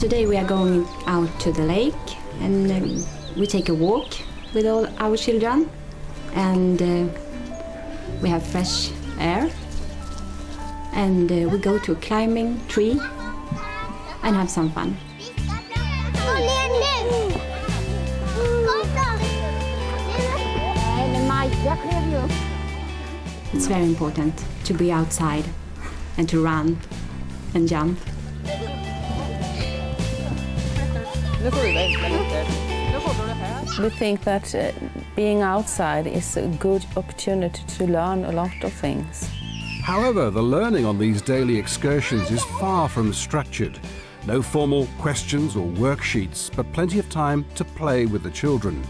Today we are going out to the lake and we take a walk with all our children and we have fresh air and we go to a climbing tree and have some fun. It's very important to be outside and to run and jump. We think that being outside is a good opportunity to learn a lot of things. However, the learning on these daily excursions is far from structured. No formal questions or worksheets, but plenty of time to play with the children.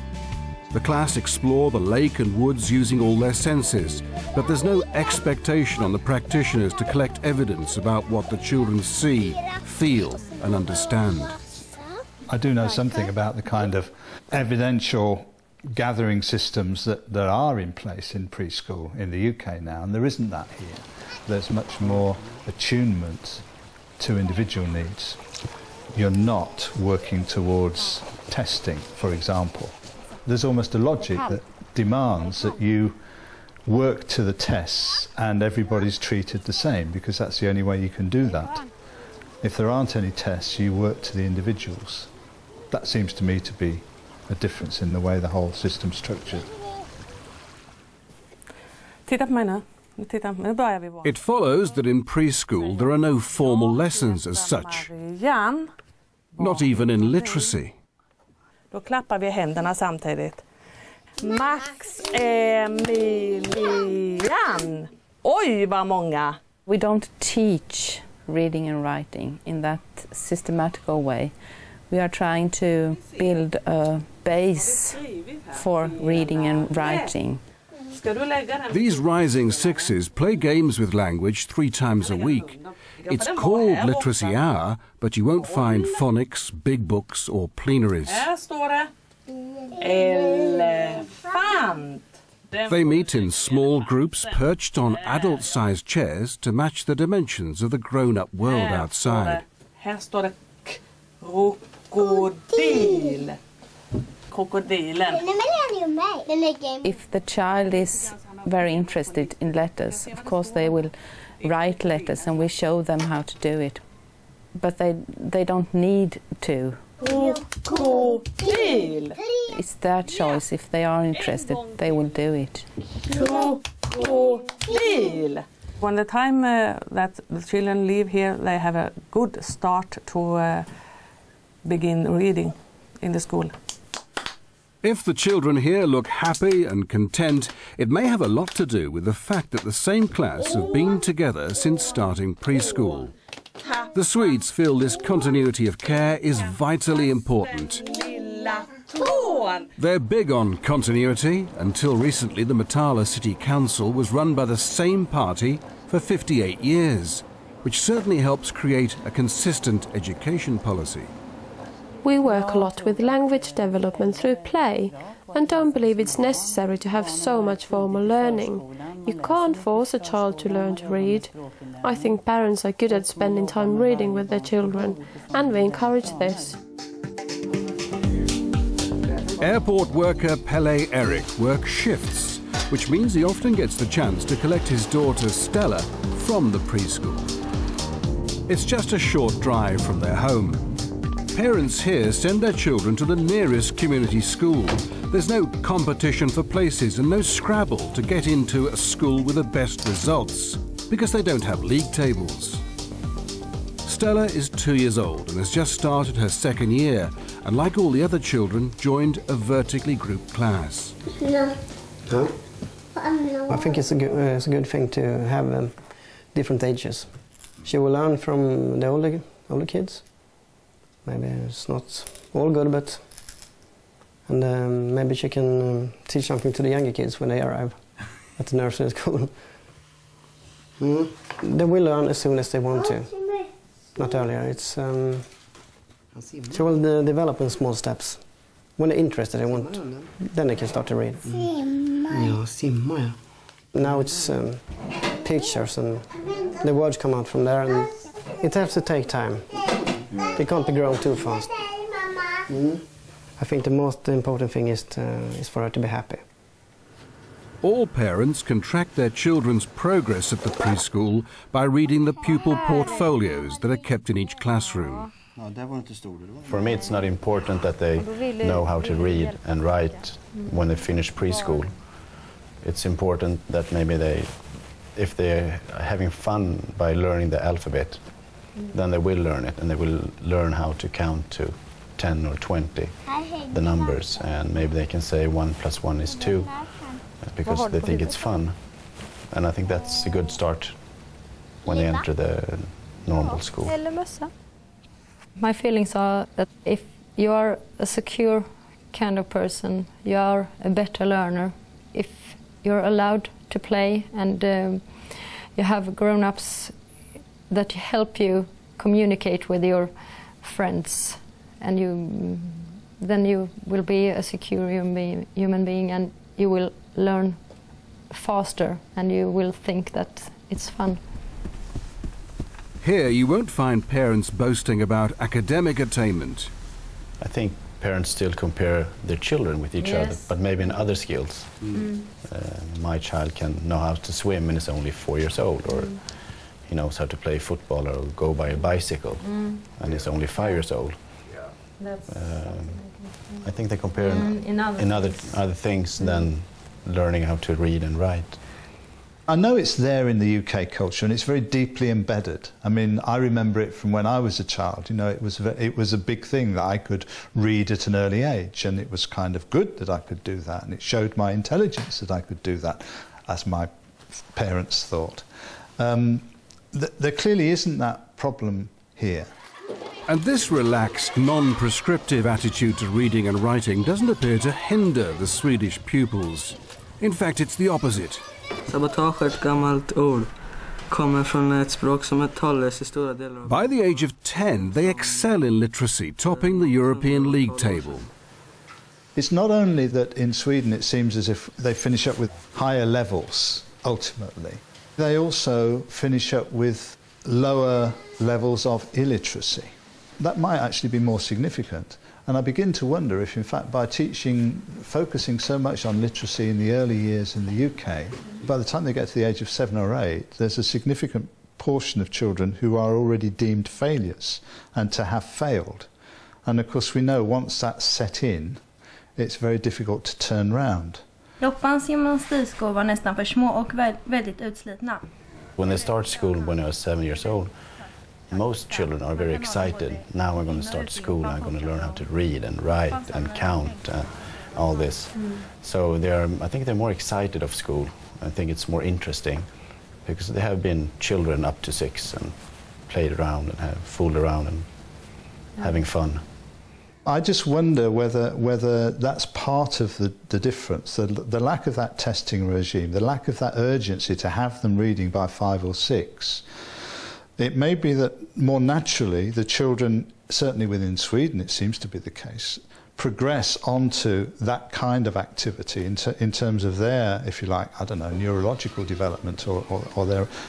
The class explore the lake and woods using all their senses, but there's no expectation on the practitioners to collect evidence about what the children see, feel and understand. I do know something about the kind of evidential gathering systems that are in place in preschool in the UK now, and there isn't that here. There's much more attunement to individual needs. You're not working towards testing, for example. There's almost a logic that demands that you work to the tests and everybody's treated the same, because that's the only way you can do that. If there aren't any tests, you work to the individuals. That seems to me to be a difference in the way the whole system's structured. It follows that in preschool there are no formal lessons as such, not even in literacy. Då klappar vi händerna samtidigt. Maximilian! Oj, vad många! We don't teach reading and writing in that systematical way. We are trying to build a base for reading and writing. These rising sixes play games with language 3 times a week. It's called Literacy Hour, but you won't find phonics, big books or plenaries. They meet in small groups perched on adult-sized chairs to match the dimensions of the grown-up world outside. If the child is very interested in letters, of course they will write letters and we show them how to do it. But they don't need to. It's their choice. If they are interested, they will do it. When the time that the children live here, they have a good start to begin reading in the school. If the children here look happy and content, it may have a lot to do with the fact that the same class have been together since starting preschool. The Swedes feel this continuity of care is vitally important. They're big on continuity. Until recently, the Motala City Council was run by the same party for 58 years, which certainly helps create a consistent education policy. We work a lot with language development through play and don't believe it's necessary to have so much formal learning. You can't force a child to learn to read. I think parents are good at spending time reading with their children, and we encourage this. Airport worker Pele Eric works shifts, which means he often gets the chance to collect his daughter Stella from the preschool. It's just a short drive from their home. Parents here send their children to the nearest community school. There's no competition for places and no scrabble to get into a school with the best results, because they don't have league tables. Stella is 2 years old and has just started her 2nd year, and like all the other children, joined a vertically grouped class. No. Huh? I think it's a good thing to have different ages. She will learn from the older kids. Maybe it's not all good, but maybe she can teach something to the younger kids when they arrive at the nursery school. They will learn as soon as they want to, not earlier. It's she will develop in small steps. When they're interested, then they can start to read. Now it's pictures and the words come out from there, and it has to take time. They can't be grown too fast. I think the most important thing is for her to be happy. All parents can track their children's progress at the preschool by reading the pupil portfolios that are kept in each classroom. For me, it's not important that they know how to read and write when they finish preschool. It's important that maybe if they're having fun by learning the alphabet, then they will learn it, and they will learn how to count to 10 or 20, the numbers, and maybe they can say 1 + 1 is 2, because they think it's fun. And I think that's a good start when they enter the normal school. My feelings are that if you are a secure kind of person, you are a better learner. If you're allowed to play and you have grown-ups that help you communicate with your friends, and then you will be a secure human being, and you will learn faster, and you will think that it's fun. Here you won't find parents boasting about academic attainment. I think parents still compare their children with each other, but maybe in other skills. My child can know how to swim and is only 4 years old, or he knows how to play football or go by a bicycle and is only 5 years old. I think they compare in other things than learning how to read and write. I know it's there in the UK culture, and it's very deeply embedded. I mean, I remember it from when I was a child. You know, it was a big thing that I could read at an early age, and it was kind of good that I could do that, and it showed my intelligence that I could do that, as my parents thought. There clearly isn't that problem here. And this relaxed, non-prescriptive attitude to reading and writing doesn't appear to hinder the Swedish pupils. In fact, it's the opposite. Sabotage är ett gammalt ord. Kommer från ett språk som talas i stora delar av... By the age of 10, they excel in literacy, topping the European League table. It's not only that in Sweden it seems as if they finish up with higher levels, ultimately. They also finish up with lower levels of illiteracy. That might actually be more significant. And I begin to wonder if, in fact, by focusing so much on literacy in the early years in the UK, by the time they get to the age of 7 or 8, there's a significant portion of children who are already deemed failures and to have failed. And of course we know once that's set in, it's very difficult to turn round. Loppans gymnastikskor var nästan för små och väldigt utslitna. When they start school when they are 7 years old, most children are very excited. Now I'm going to start school, I'm going to learn how to read and write and count and all this. So I think they're more excited of school. I think it's more interesting because they have been children up to 6 and played around and have fooled around and having fun. I just wonder whether that's part of the difference, the lack of that testing regime, the lack of that urgency to have them reading by 5 or 6. It may be that more naturally the children, certainly within Sweden it seems to be the case, progress onto that kind of activity in terms of their, if you like, I don't know, neurological development or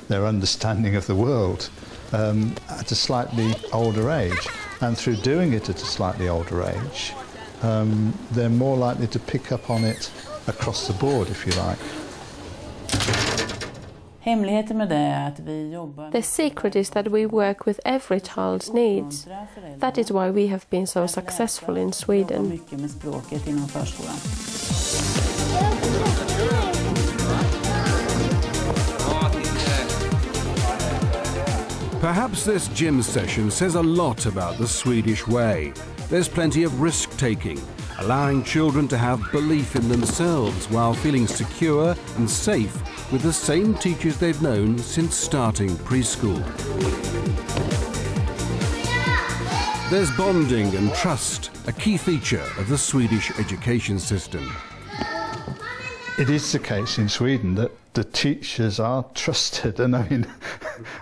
their understanding of the world at a slightly older age. And through doing it at a slightly older age, they're more likely to pick up on it across the board, if you like. The secret is that we work with every child's needs. That is why we have been so successful in Sweden. Perhaps this gym session says a lot about the Swedish way. There's plenty of risk-taking, allowing children to have belief in themselves while feeling secure and safe with the same teachers they've known since starting preschool. There's bonding and trust, a key feature of the Swedish education system. It is the case in Sweden that the teachers are trusted, and I mean,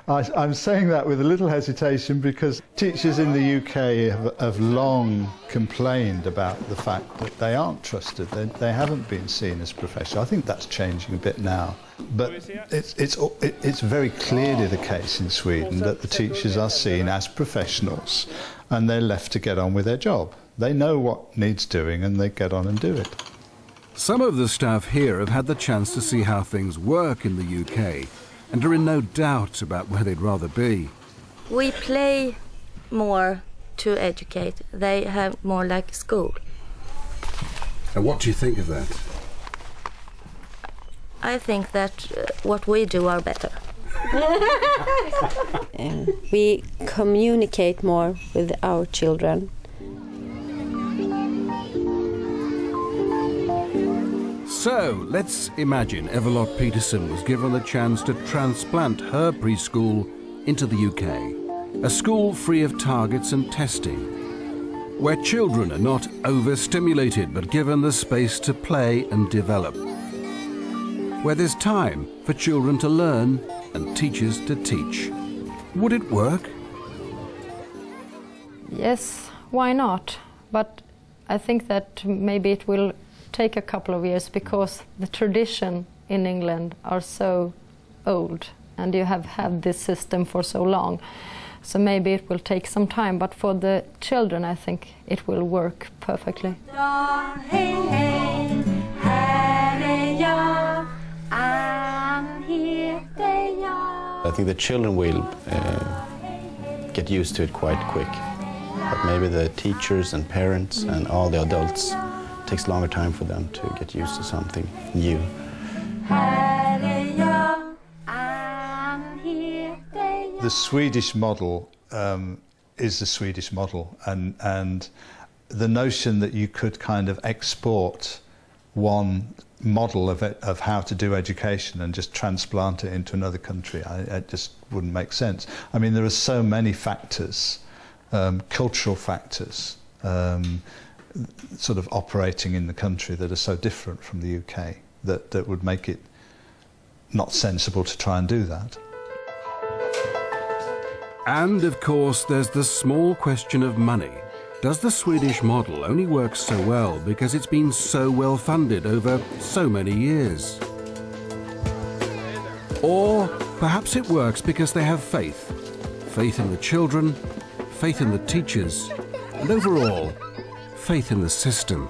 I'm saying that with a little hesitation because teachers in the UK have long complained about the fact that they aren't trusted. They haven't been seen as professional. I think that's changing a bit now, but it's very clearly the case in Sweden that the teachers are seen as professionals and they're left to get on with their job. They know what needs doing and they get on and do it. Some of the staff here have had the chance to see how things work in the UK and are in no doubt about where they'd rather be. We play more to educate. They have more like school. And what do you think of that? I think that what we do are better. We communicate more with our children. So, let's imagine Everlot Peterson was given the chance to transplant her preschool into the UK. A school free of targets and testing, where children are not overstimulated but given the space to play and develop. Where there's time for children to learn and teachers to teach. Would it work? Yes, why not? But I think that maybe it will take a couple of years because the tradition in England are so old and you have had this system for so long. So maybe it will take some time, but for the children I think it will work perfectly. I think the children will get used to it quite quick, but maybe the teachers and parents and all the adults, it takes longer time for them to get used to something new. The Swedish model is the Swedish model, and the notion that you could kind of export one model of how to do education and just transplant it into another country, it just wouldn't make sense. I mean, there are so many factors, cultural factors, sort of operating in the country that are so different from the UK that would make it not sensible to try and do that. And of course there's the small question of money. Does the Swedish model only work so well because it's been so well funded over so many years? Or perhaps it works because they have faith. Faith in the children, faith in the teachers, and overall, faith in the system.